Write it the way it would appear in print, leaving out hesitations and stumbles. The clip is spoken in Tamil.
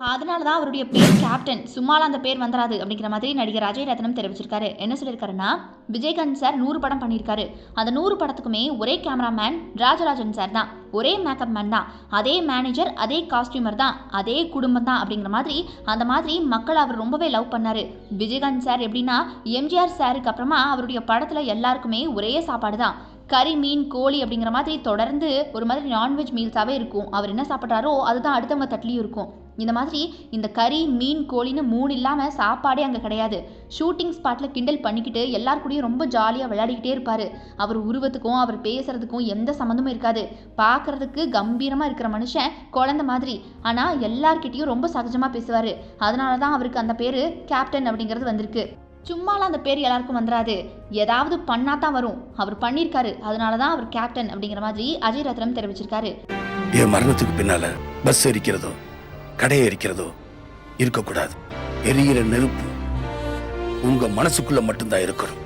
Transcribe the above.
அதனால தான் அவருடைய பேர் கேப்டன். சும்மாலாம் அந்த பேர் வந்துராது அப்படிங்கிற மாதிரி நடிகர் அஜய் ரத்னம் தெரிவிச்சிருக்காரு. என்ன சொல்லியிருக்காருன்னா, விஜயகாந்த் சார் 100 படம் பண்ணியிருக்காரு. அந்த 100 படத்துக்குமே ஒரே கேமராமேன் ராஜராஜன் சார் தான். ஒரே மேக்கப் மேன் தான். அதே மேனேஜர், அதே காஸ்டியூமர் தான். அதே குடும்பம் தான் அப்படிங்கிற மாதிரி அந்த மாதிரி மக்கள் அவர் ரொம்பவே லவ் பண்ணாரு. விஜயகாந்த் சார் எப்படின்னா, எம்ஜிஆர் சாருக்கு அப்புறமா அவருடைய படத்துல எல்லாருக்குமே ஒரே சாப்பாடு தான். கறி, மீன், கோழி அப்படிங்கிற மாதிரி தொடர்ந்து ஒரு மாதிரி நான்வெஜ் மீல்ஸாவே இருக்கும். அவர் என்ன சாப்பிட்றாரோ அதுதான் அடுத்தவங்க தட்டிலையும் இருக்கும். இந்த மாதிரி இந்த கறி, மீன், கோழின்னு 3 இல்லாம சாப்பாடே அங்க கிடையாது. ஷூட்டிங் ஸ்பாட்ல கிண்டல் பண்ணிக்கிட்டு எல்லார் கூடயும் ரொம்ப ஜாலியா விளையாடிக்கிட்டே இருப்பாரு. அவர் உருவத்துக்கும் அவர் பேசுறதுக்கும் எந்த சம்மந்தமும் இருக்காது. பார்க்கறதுக்கு கம்பீரமா இருக்கிற மனுஷன் குழந்தை மாதிரி. ஆனா எல்லார்கிட்டயும் ரொம்ப சகஜமா பேசுவாரு. அதனால தான் அவருக்கு அந்த பேரு கேப்டன் அப்படிங்கிறது வந்திருக்கு. சும்மாலாம் அந்த பேர் எல்லாருக்கும் வந்துராது. ஏதாவது பண்ணா தான் வரும். அவர் பண்ணியிருக்காரு. அதனால தான் அவர் கேப்டன் அப்படிங்கிற மாதிரி அஜய் ரத்னம் தெரிவிச்சிருக்காரு. என் மரணத்துக்கு பின்னால பஸ் எரிக்கிறதோ கடையை எரிக்கிறதோ இருக்கக்கூடாது. எரியிற நெருப்பு உங்க மனசுக்குள்ள மட்டும்தான் இருக்கணும்.